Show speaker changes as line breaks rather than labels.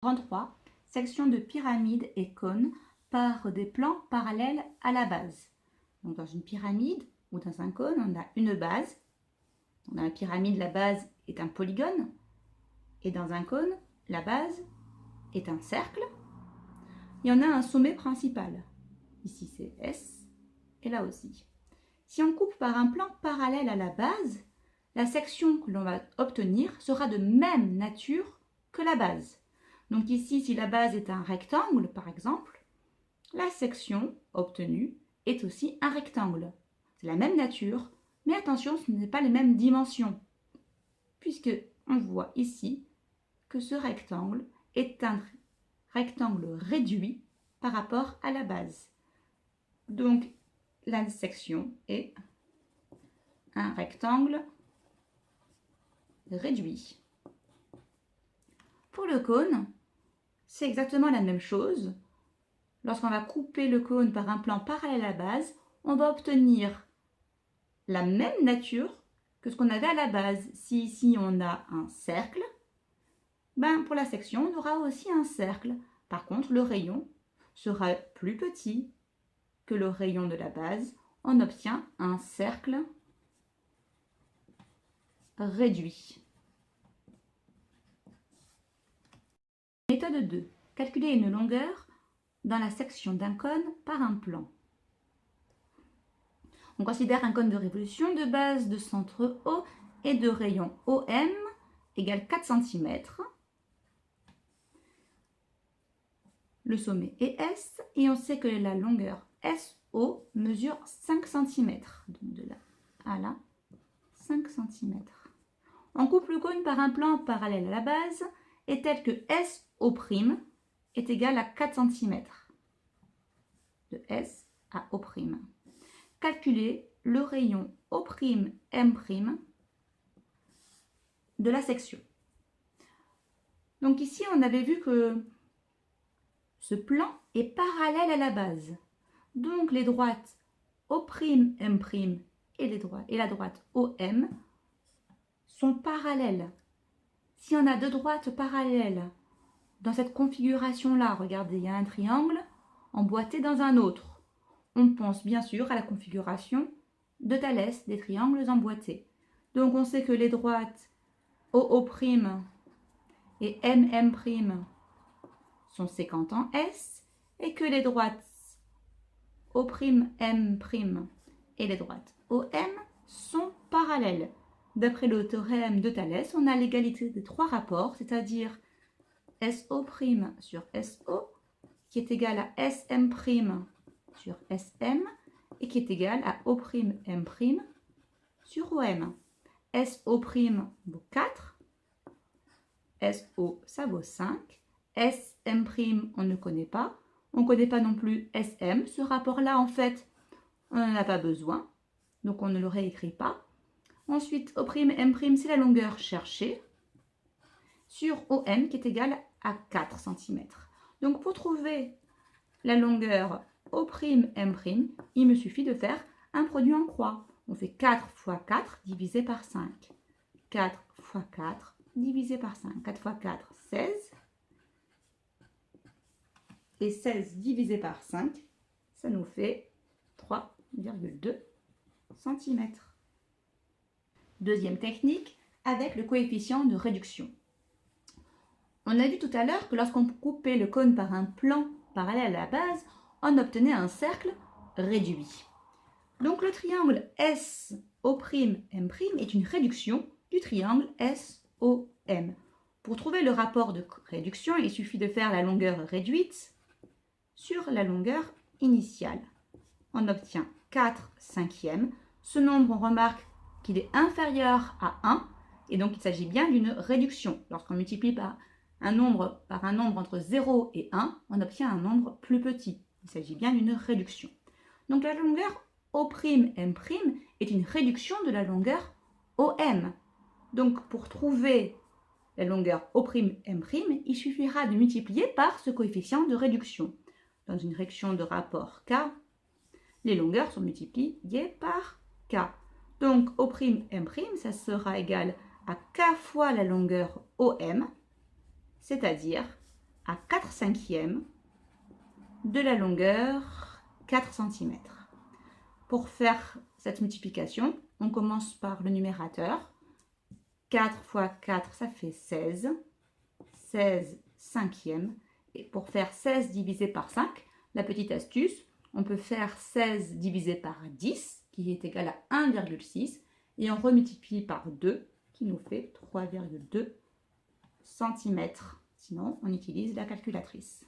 33. Section de pyramide et cône par des plans parallèles à la base. Donc dans une pyramide ou dans un cône, on a une base. Dans la pyramide, la base est un polygone. Et dans un cône, la base est un cercle. Il y en a un sommet principal. Ici, c'est S. Et là aussi. Si on coupe par un plan parallèle à la base, la section que l'on va obtenir sera de même nature que la base. Donc ici, si la base est un rectangle, par exemple, la section obtenue est aussi un rectangle. C'est la même nature, mais attention, ce n'est pas les mêmes dimensions, puisque on voit ici que ce rectangle est un rectangle réduit par rapport à la base. Donc, la section est un rectangle réduit. Pour le cône, c'est exactement la même chose. Lorsqu'on va couper le cône par un plan parallèle à la base, on va obtenir la même nature que ce qu'on avait à la base. Si ici on a un cercle, pour la section, on aura aussi un cercle. Par contre, le rayon sera plus petit que le rayon de la base. On obtient un cercle réduit. Méthode 2. Calculer une longueur dans la section d'un cône par un plan. On considère un cône de révolution de base de centre O et de rayon OM égale 4 cm. Le sommet est S et on sait que la longueur SO mesure 5 cm. Donc de là à là, 5 cm. On coupe le cône par un plan parallèle à la base et tel que SO' est égal à 4 cm. De S à O'. Calculer le rayon O'M' de la section. Donc ici, on avait vu que ce plan est parallèle à la base. Donc les droites O'M' et la droite OM sont parallèles. Si on a deux droites parallèles dans cette configuration-là, regardez, il y a un triangle emboîté dans un autre. On pense bien sûr à la configuration de Thalès, des triangles emboîtés. Donc on sait que les droites OO' et MM' sont séquentes en S et que les droites O'M' et les droites OM sont parallèles. D'après le théorème de Thalès, on a l'égalité des trois rapports, c'est-à-dire SO' sur SO, qui est égal à SM' sur SM, et qui est égal à O'M' sur OM. SO' vaut 4, SO ça vaut 5, SM' on ne connaît pas, on ne connaît pas non plus SM. Ce rapport-là, en fait, on n'en a pas besoin, donc on ne le réécrit pas. Ensuite, O'M' c'est la longueur cherchée sur OM qui est égale à 4 cm. Donc pour trouver la longueur O'M', il me suffit de faire un produit en croix. On fait 4 fois 4 divisé par 5. 4 fois 4 divisé par 5. 4 fois 4, 16. Et 16 divisé par 5, ça nous fait 3,2 cm. Deuxième technique, avec le coefficient de réduction. On a vu tout à l'heure que lorsqu'on coupait le cône par un plan parallèle à la base, on obtenait un cercle réduit. Donc le triangle SO'M' est une réduction du triangle SOM. Pour trouver le rapport de réduction, il suffit de faire la longueur réduite sur la longueur initiale. On obtient 4 cinquièmes. Ce nombre, on remarque qu'il est inférieur à 1, et donc il s'agit bien d'une réduction. Lorsqu'on multiplie par un nombre entre 0 et 1, on obtient un nombre plus petit. Il s'agit bien d'une réduction. Donc la longueur O'M' est une réduction de la longueur OM. Donc pour trouver la longueur O'M', il suffira de multiplier par ce coefficient de réduction. Dans une réduction de rapport K, les longueurs sont multipliées par K. Donc O'M', ça sera égal à K fois la longueur OM, c'est-à-dire à 4/5 de la longueur 4 cm. Pour faire cette multiplication, on commence par le numérateur. 4 fois 4, ça fait 16. 16/5. Et pour faire 16 divisé par 5, la petite astuce, on peut faire 16 divisé par 10, qui est égal à 1,6. Et on remultiplie par 2, qui nous fait 3,2 cm. Sinon, on utilise la calculatrice.